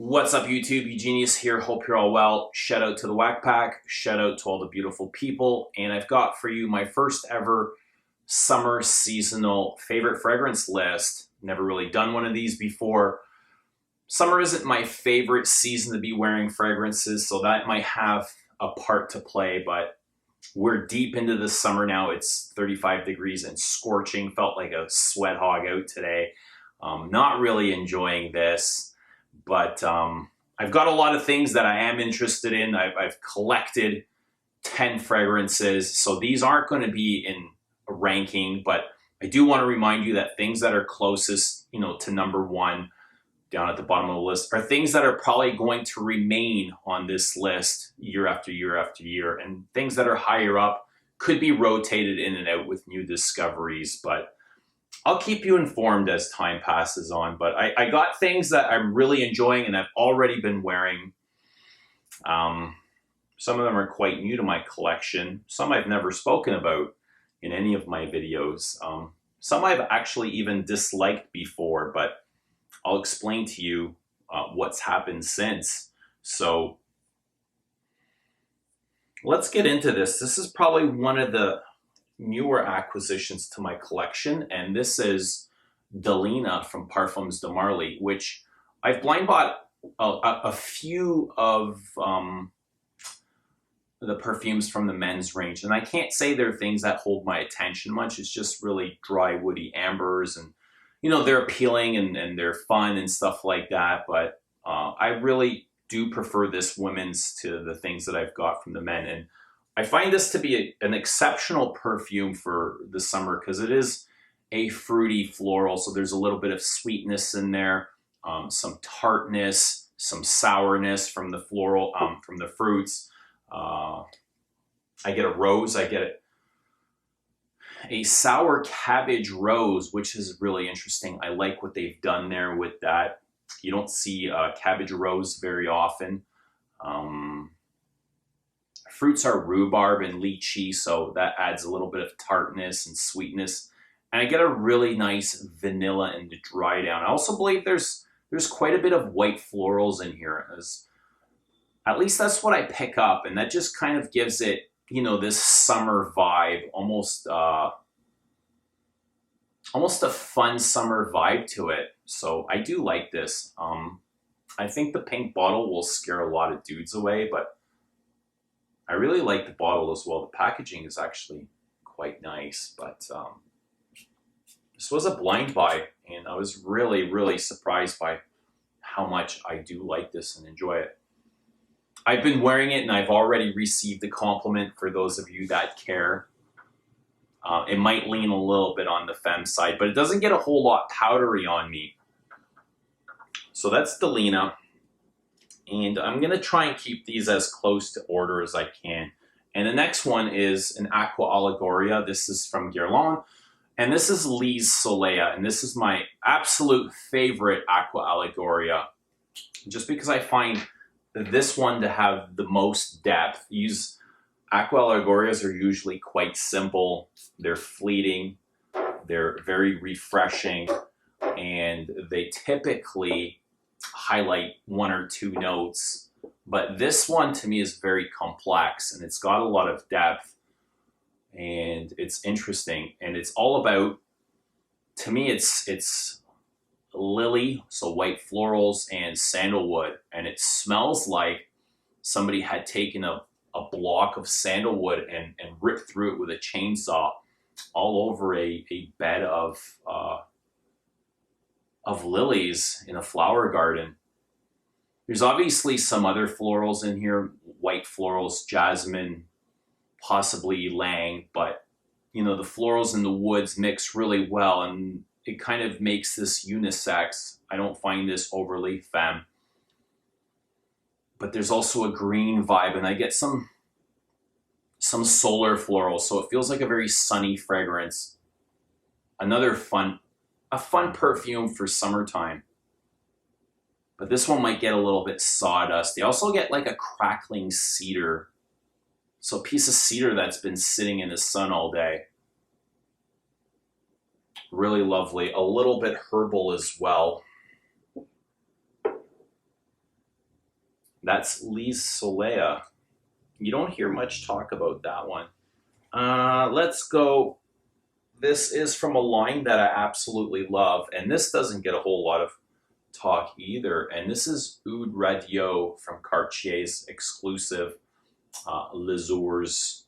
What's up, YouTube? Eugenius here. Hope you're all well. Shout out to the Whack Pack. Shout out to all the beautiful people. And I've got for you my first ever summer seasonal favorite fragrance list. Never really done one of these before. Summer isn't my favorite season to be wearing fragrances, so that might have a part to play, but we're deep into the summer now. It's 35 degrees and scorching. Felt like a sweat hog out today. Not really enjoying this, but I've got a lot of things that I am interested in. I've collected 10 fragrances, so these aren't going to be in a ranking, but I do want to remind you that things that are closest, to number one down at the bottom of the list are things that are probably going to remain on this list year after year after year, and things that are higher up could be rotated in and out with new discoveries, but I'll keep you informed as time passes on. But I got things that I'm really enjoying and I've already been wearing. Some of them are quite new to my collection. Some I've never spoken about in any of my videos. Some I've actually even disliked before, but I'll explain to you what's happened since. So let's get into this. This is probably one of the newer acquisitions to my collection, and this is Delina from Parfums de Marly, which I've blind bought a few of the perfumes from the men's range, and I can't say they're things that hold my attention much. It's just really dry, woody ambers, and they're appealing and they're fun and stuff like that, but I really do prefer this women's to the things that I've got from the men. And I find this to be an exceptional perfume for the summer because it is a fruity floral, so there's a little bit of sweetness in there, some tartness, some sourness from the floral, from the fruits. I get a rose, I get a sour cabbage rose, which is really interesting. I like what they've done there with that. You don't see cabbage rose very often. Fruits are rhubarb and lychee, so that adds a little bit of tartness and sweetness. And I get a really nice vanilla and dry down. I also believe there's quite a bit of white florals in here. At least that's what I pick up, and that just kind of gives it, this summer vibe, almost a fun summer vibe to it. So I do like this. I think the pink bottle will scare a lot of dudes away, but I really like the bottle as well. The packaging is actually quite nice, but this was a blind buy, and I was really, really surprised by how much I do like this and enjoy it. I've been wearing it, and I've already received a compliment for those of you that care. It might lean a little bit on the femme side, but it doesn't get a whole lot powdery on me. So that's Delina. And I'm going to try and keep these as close to order as I can. And the next one is an Aqua Allegoria. This is from Guerlain. And this is Lee's Soleia. And this is my absolute favorite Aqua Allegoria, just because I find this one to have the most depth. Aqua Allegorias are usually quite simple. They're fleeting. They're very refreshing. And they typically highlight one or two notes, but this one to me is very complex, and it's got a lot of depth, and it's interesting, and it's all about, to me, it's lily, so white florals, and sandalwood, and it smells like somebody had taken a block of sandalwood and ripped through it with a chainsaw all over a bed of lilies in a flower garden. There's obviously some other florals in here, white florals, jasmine, possibly ylang, but the florals and the woods mix really well, and it kind of makes this unisex. I don't find this overly femme, but there's also a green vibe, and I get some solar florals, so it feels like a very sunny fragrance. Another fun perfume for summertime. But this one might get a little bit sawdust. They also get like a crackling cedar. So a piece of cedar that's been sitting in the sun all day. Really lovely. A little bit herbal as well. That's Lise Soleia. You don't hear much talk about that one. Let's go. This is from a line that I absolutely love, and this doesn't get a whole lot of talk either. And this is Oud Radieux from Cartier's exclusive Les Ours.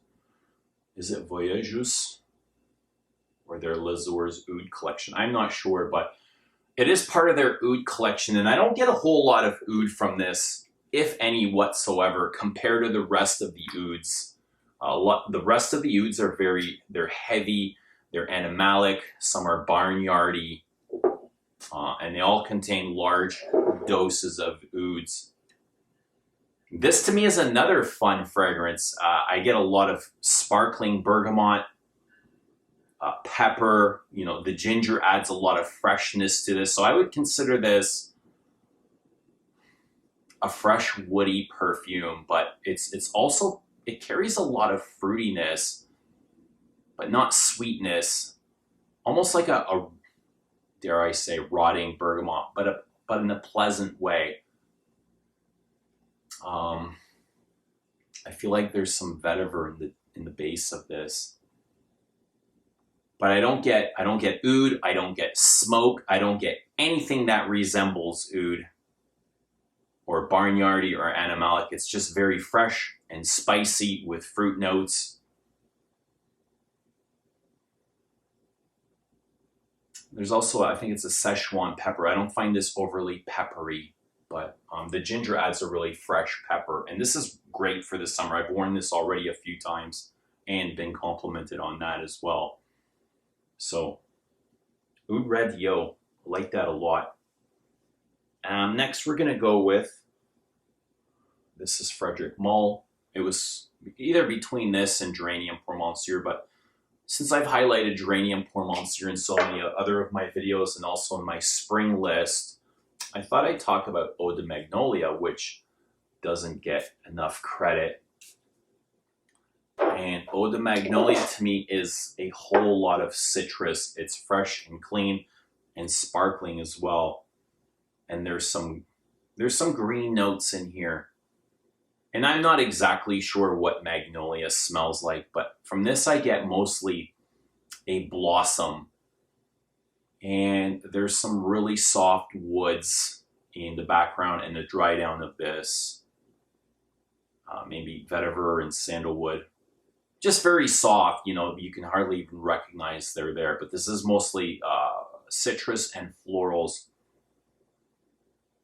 Is it Voyages? Or their Les Ours Oud collection? I'm not sure, but it is part of their Oud collection, and I don't get a whole lot of Oud from this, if any whatsoever, compared to the rest of the Ouds. The rest of the Ouds are they're heavy, they're animalic, some are barnyardy, and they all contain large doses of Ouds. This to me is another fun fragrance. I get a lot of sparkling bergamot, pepper. You know, the ginger adds a lot of freshness to this, so I would consider this a fresh woody perfume, but it's also, it carries a lot of fruitiness, but not sweetness, almost like a dare I say rotting bergamot, but in a pleasant way. I feel like there's some vetiver in the base of this, but I don't get oud, I don't get smoke, I don't get anything that resembles oud or barnyardy or animalic. It's just very fresh and spicy with fruit notes. There's also, I think it's a Szechuan pepper. I don't find this overly peppery, but the ginger adds a really fresh pepper. And this is great for the summer. I've worn this already a few times and been complimented on that as well. So, Oud Radieux, I like that a lot. Next we're gonna go with, this is Frederic Malle. It was either between this and Geranium Pour Monsieur, but since I've highlighted Geranium Pour Monsieur in so many other of my videos and also in my spring list, I thought I'd talk about Eau de Magnolia, which doesn't get enough credit. And Eau de Magnolia to me is a whole lot of citrus. It's fresh and clean and sparkling as well. And there's some green notes in here. And I'm not exactly sure what Magnolia smells like, but from this I get mostly a blossom. And there's some really soft woods in the background and the dry down of this. Maybe vetiver and sandalwood. Just very soft, you know, you can hardly even recognize they're there. But this is mostly citrus and florals,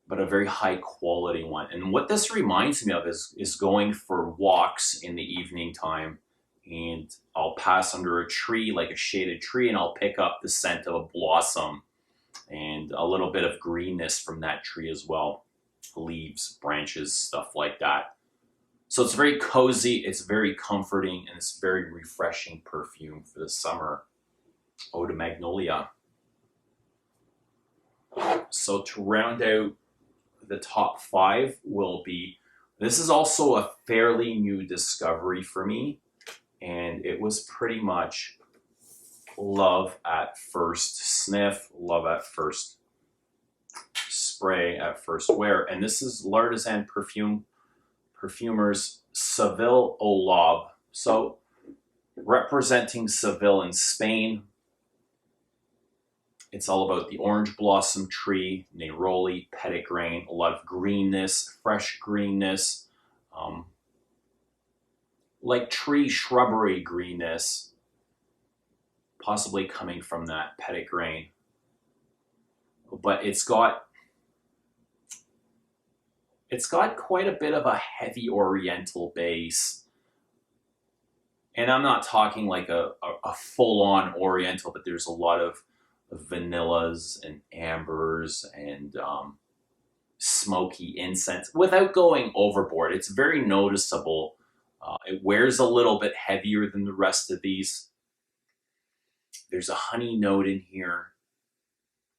but a very high quality one. And what this reminds me of is going for walks in the evening time, and I'll pass under a tree, like a shaded tree, and I'll pick up the scent of a blossom and a little bit of greenness from that tree as well. Leaves, branches, stuff like that. So it's very cozy, it's very comforting, and it's very refreshing perfume for the summer. Eau de Magnolia. So to round out the top 5 will be, this is also a fairly new discovery for me, and it was pretty much love at first sniff, love at first spray, at first wear. And this is L'Artisan Perfumers Seville Oud. So representing Seville in Spain. It's all about the orange blossom tree, neroli, petitgrain, a lot of greenness, fresh greenness, like tree shrubbery greenness, possibly coming from that petitgrain. But it's got quite a bit of a heavy oriental base. And I'm not talking like a full-on oriental, but there's a lot of vanillas and ambers and smoky incense without going overboard. It's very noticeable. It wears a little bit heavier than the rest of these. There's a honey note in here.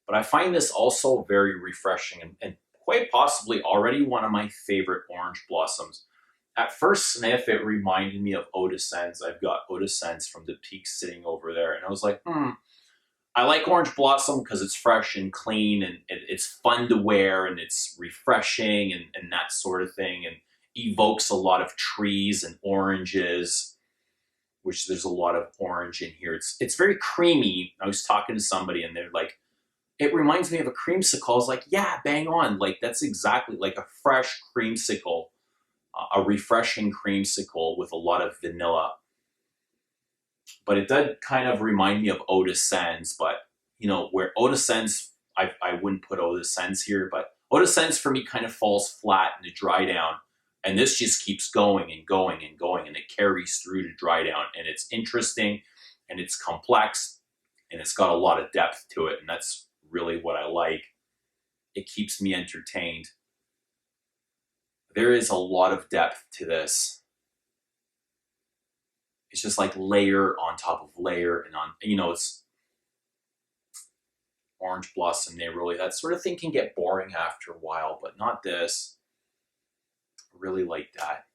But I find this also very refreshing and quite possibly already one of my favorite orange blossoms. At first sniff, it reminded me of Eau de Sens. I've got Eau de Sens from the Peak sitting over there. And I was like, I like Orange Blossom because it's fresh and clean and it's fun to wear and it's refreshing and that sort of thing, and evokes a lot of trees and oranges, which there's a lot of orange in here. It's very creamy. I was talking to somebody and they're like, it reminds me of a creamsicle. I was like, yeah, bang on. Like that's exactly like a fresh creamsicle, a refreshing creamsicle with a lot of vanilla. But it did kind of remind me of Eau de Sens, but you know, where Eau de Sens, I wouldn't put Eau de Sens here, but Eau de Sens for me kind of falls flat in the dry down. And this just keeps going and going and going, and it carries through to dry down. And it's interesting and it's complex and it's got a lot of depth to it. And that's really what I like. It keeps me entertained. There is a lot of depth to this. It's just like layer on top of layer and on, you know, it's Orange Blossom, Neroli. That sort of thing can get boring after a while, but not this. I really like that.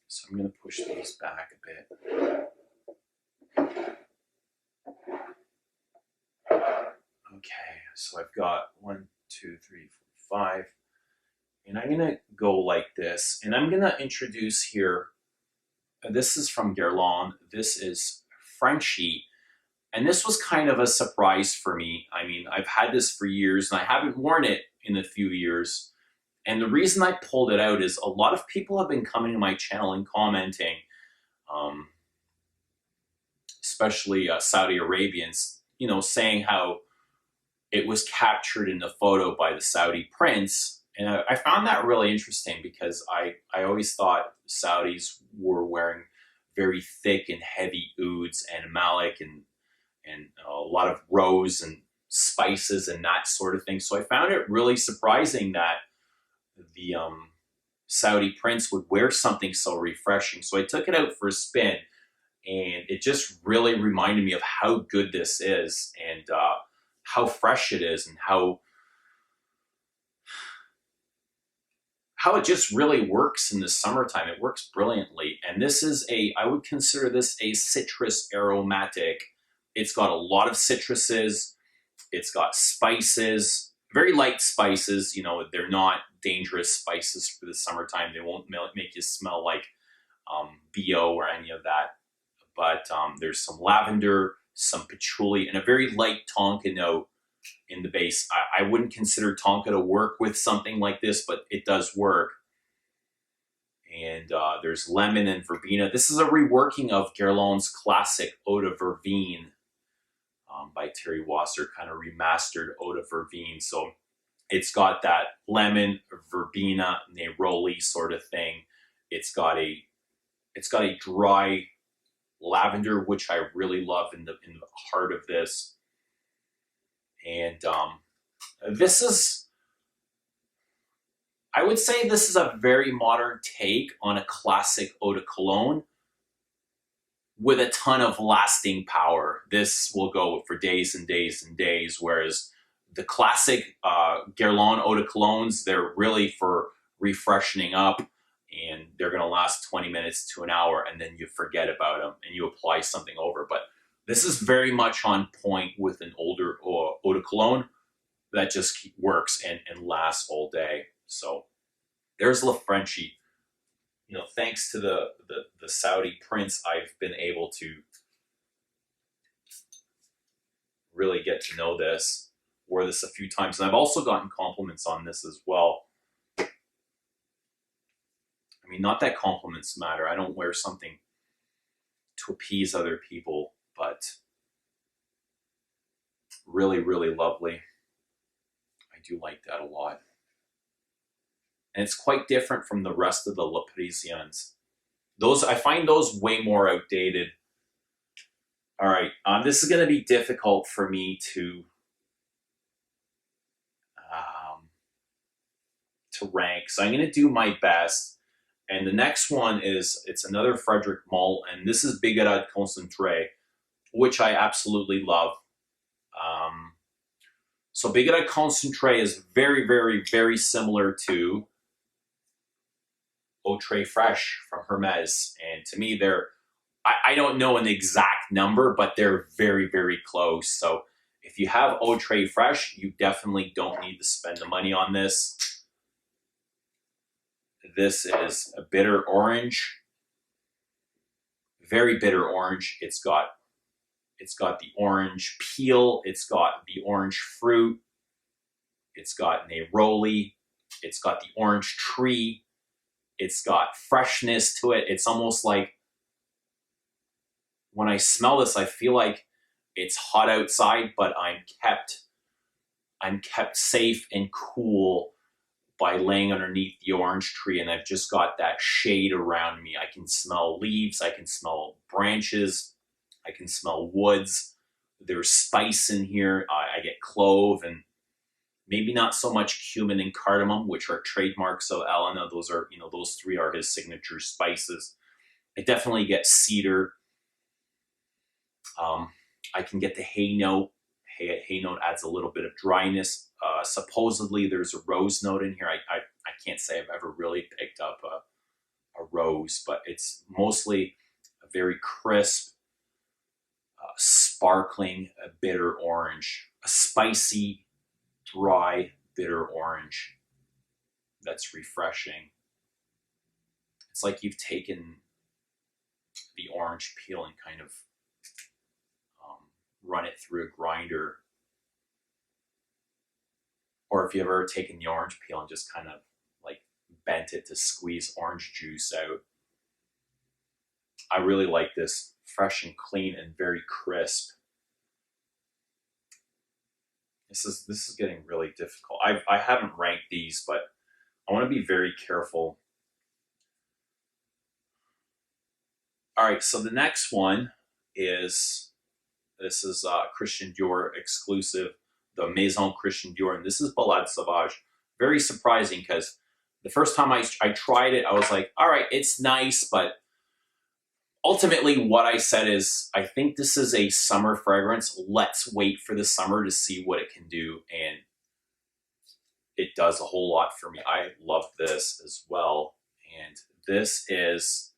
So I'm going to push these back a bit. Okay, so I've got 1, 2, 3, 4, 5. And I'm going to go like this. And I'm going to introduce here, this is from Guerlain. This is Frenchie. And this was kind of a surprise for me. I mean, I've had this for years and I haven't worn it in a few years. And the reason I pulled it out is a lot of people have been coming to my channel and commenting, especially Saudi Arabians, you know, saying how it was captured in the photo by the Saudi prince. And I found that really interesting because I always thought Saudis were wearing very thick and heavy ouds and malik and a lot of rose and spices and that sort of thing. So I found it really surprising that the Saudi prince would wear something so refreshing. So I took it out for a spin and it just really reminded me of how good this is and how fresh it is and how it just really works in the summertime. It works brilliantly. And this is I would consider this a citrus aromatic. It's got a lot of citruses. It's got spices, very light spices. You know, they're not dangerous spices for the summertime. They won't make you smell like BO or any of that. But there's some lavender, some patchouli, and a very light tonka note in the base. I wouldn't consider tonka to work with something like this, but it does work. And there's lemon and verbena. This is a reworking of Guerlain's classic Eau de Verveine by Thierry Wasser, kind of remastered Eau de Verveine. So it's got that lemon, verbena, neroli sort of thing. It's got a dry lavender, which I really love in the heart of this. And this is, I would say this is a very modern take on a classic eau de cologne with a ton of lasting power. This will go for days and days and days, whereas the classic Guerlain eau de colognes, they're really for refreshing up and they're going to last 20 minutes to an hour and then you forget about them and you apply something over. But this is very much on point with an older eau de cologne that just works and lasts all day. So there's Le Frenchy. You know, thanks to the Saudi prince, I've been able to really get to know this, wore this a few times. And I've also gotten compliments on this as well. I mean, not that compliments matter. I don't wear something to appease other people, but really, really lovely. I do like that a lot. And it's quite different from the rest of the Le Parisiens. Those, I find those way more outdated. All right, this is going to be difficult for me to rank. So I'm going to do my best. And the next one is, it's another Frederic Malle, and this is Bigarade Concentrée, which I absolutely love. So Bigarade Concentrée is very, very, very similar to Eau Très Fraîche from Hermes. And to me, they're I don't know an exact number, but they're very, very close. So if you have Eau Très Fresh, you definitely don't need to spend the money on this. This is a bitter orange, very bitter orange. It's got the orange peel. It's got the orange fruit. It's got neroli. It's got the orange tree. It's got freshness to it. It's almost like when I smell this, I feel like it's hot outside, but I'm kept safe and cool by laying underneath the orange tree, and I've just got that shade around me. I can smell leaves. I can smell branches. I can smell woods. There's spice in here. I get clove and maybe not so much cumin and cardamom, which are trademarks of Elena. Those are, those three are his signature spices. I definitely get cedar. I can get the hay note. Hay note adds a little bit of dryness. Supposedly there's a rose note in here. I can't say I've ever really picked up a rose, but it's mostly a very crisp, sparkling, bitter orange. A spicy, dry, bitter orange that's refreshing. It's like you've taken the orange peel and kind of run it through a grinder. Or if you've ever taken the orange peel and just kind of like bent it to squeeze orange juice out. I really like this. Fresh and clean and very crisp. This is getting really difficult. I haven't ranked these, but I want to be very careful. All right, so the next one is, this is Christian Dior exclusive, the Maison Christian Dior, and this is Balade Sauvage. Very surprising because the first time I tried it, I was like, all right, it's nice, but ultimately what I said is, I think this is a summer fragrance. Let's wait for the summer to see what it can do, and it does a whole lot for me. I love this as well, and this is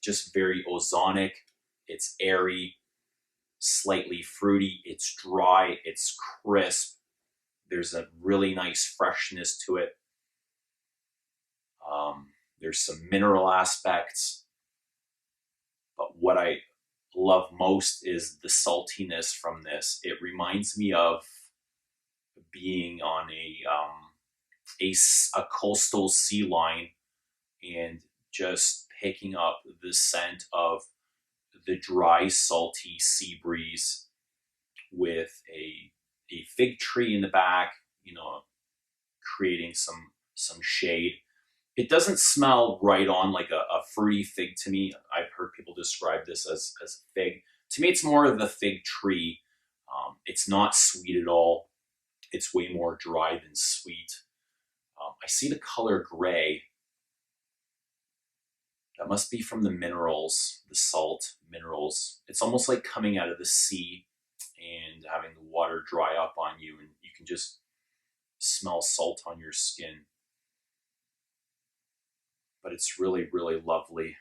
just very ozonic. It's airy, slightly fruity. It's dry. It's crisp. There's a really nice freshness to it. There's some mineral aspects. But what I love most is the saltiness from this. It reminds me of being on a coastal sea line and just picking up the scent of the dry, salty sea breeze with a fig tree in the back, creating some shade. It doesn't smell right on like a fruity fig to me. I've heard people describe this as fig. To me, it's more of the fig tree. It's not sweet at all. It's way more dry than sweet. I see the color gray. That must be from the minerals, the salt minerals. It's almost like coming out of the sea and having the water dry up on you, and you can just smell salt on your skin. But it's really, really lovely.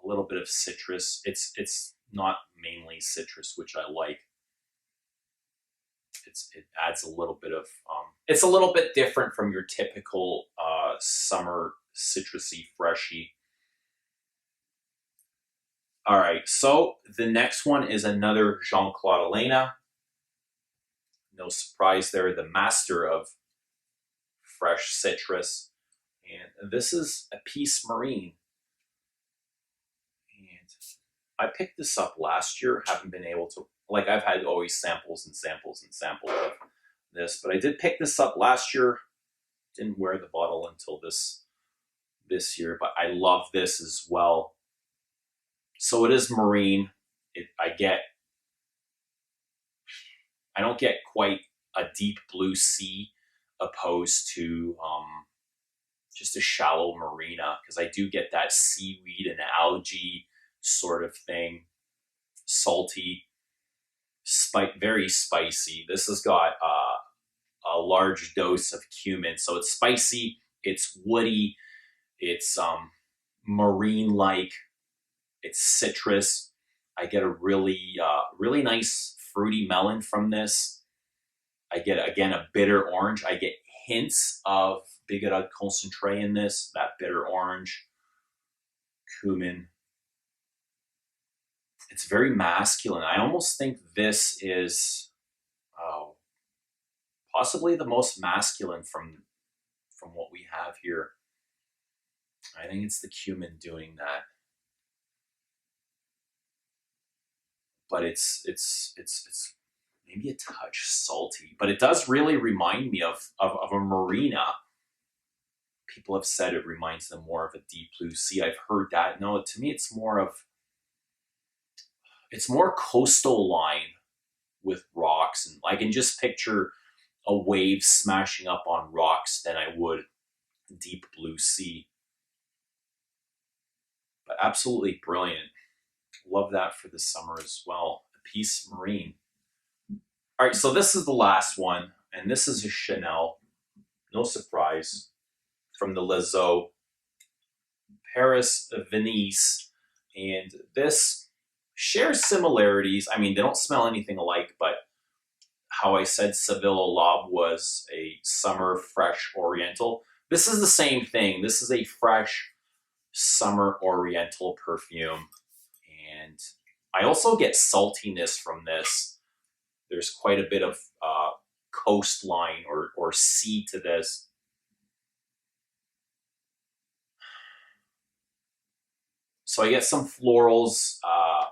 A little bit of citrus. It's not mainly citrus, which I like. It adds a little bit of, it's a little bit different from your typical summer citrusy Frenchie. All right, so the next one is another Jean-Claude Ellena. No surprise there, the master of fresh citrus. And this is Epice Marine. And I picked this up last year, haven't been able to, like I've had always samples and samples and samples of this, but I did pick this up last year. Didn't wear the bottle until this year, but I love this as well. So it is marine. I don't get quite a deep blue sea opposed to just a shallow marina, because I do get that seaweed and algae sort of thing. Salty, very spicy. This has got a large dose of cumin, so it's spicy, it's woody, it's marine-like. It's citrus. I get a really nice fruity melon from this. I get, again, a bitter orange. I get hints of Bigarade Concentrée in this, that bitter orange, cumin. It's very masculine. I almost think this is possibly the most masculine from what we have here. I think it's the cumin doing that. But it's maybe a touch salty, but it does really remind me of a marina. People have said it reminds them more of a deep blue sea. I've heard that. No, to me, it's more coastal line with rocks, and I can just picture a wave smashing up on rocks than I would deep blue sea. But absolutely brilliant. Love that for the summer as well. Epice Marine. All right, so this is the last one, and this is a Chanel. No surprise. From the Lezo, Paris-Venice. And this shares similarities. I mean, they don't smell anything alike, but how I said Seville Oud was a summer fresh oriental. This is the same thing. This is a fresh summer oriental perfume. And I also get saltiness from this. There's quite a bit of coastline or sea to this. So I get some florals,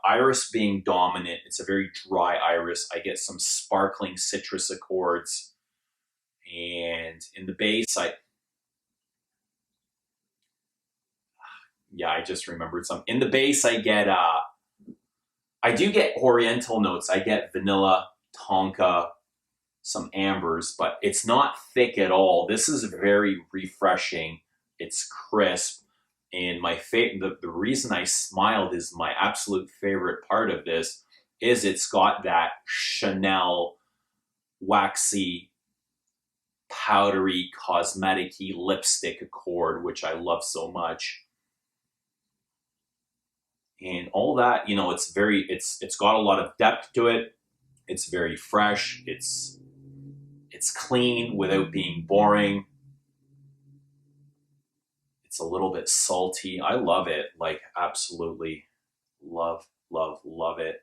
iris being dominant. It's a very dry iris. I get some sparkling citrus accords. And in the base, I just remembered some. In the base, I do get oriental notes. I get vanilla, tonka, some ambers, but it's not thick at all. This is very refreshing. It's crisp. And the reason I smiled is my absolute favorite part of this is it's got that Chanel waxy, powdery, cosmetic-y lipstick accord, which I love so much. And all that, you know, it's got a lot of depth to it. It's very fresh. It's clean without being boring. It's a little bit salty. I love it. Like, absolutely love, love, love it.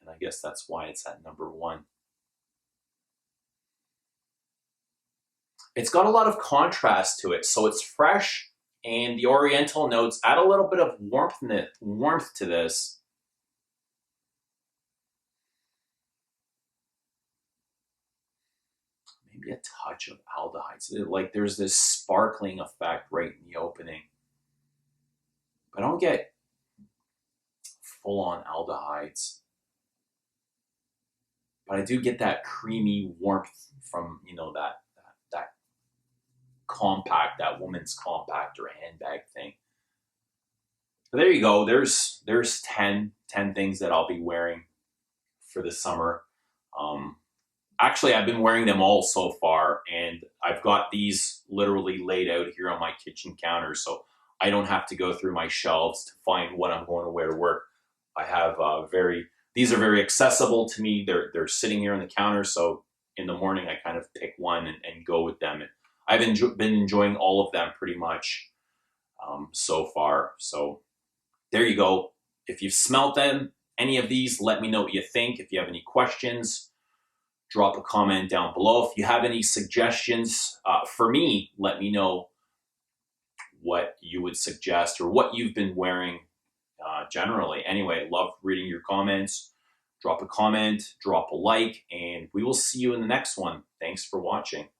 And I guess that's why it's at #1. It's got a lot of contrast to it. So it's fresh, and the oriental notes add a little bit of warmth to this. Maybe a touch of aldehydes. Like, there's this sparkling effect right in the opening. But I don't get full-on aldehydes. But I do get that creamy warmth from, you know, that compact, that woman's compact or handbag thing. But there you go. There's 10 things that I'll be wearing for the summer. Actually, I've been wearing them all so far, and I've got these literally laid out here on my kitchen counter, so I don't have to go through my shelves to find what I'm going to wear to work. I have these are very accessible to me. They're sitting here on the counter, so in the morning I kind of pick one and go with them. And I've been enjoying all of them pretty much so far. So there you go. If you've smelt them, any of these, let me know what you think. If you have any questions, drop a comment down below. If you have any suggestions for me, let me know what you would suggest or what you've been wearing generally. Anyway, love reading your comments. Drop a comment, drop a like, and we will see you in the next one. Thanks for watching.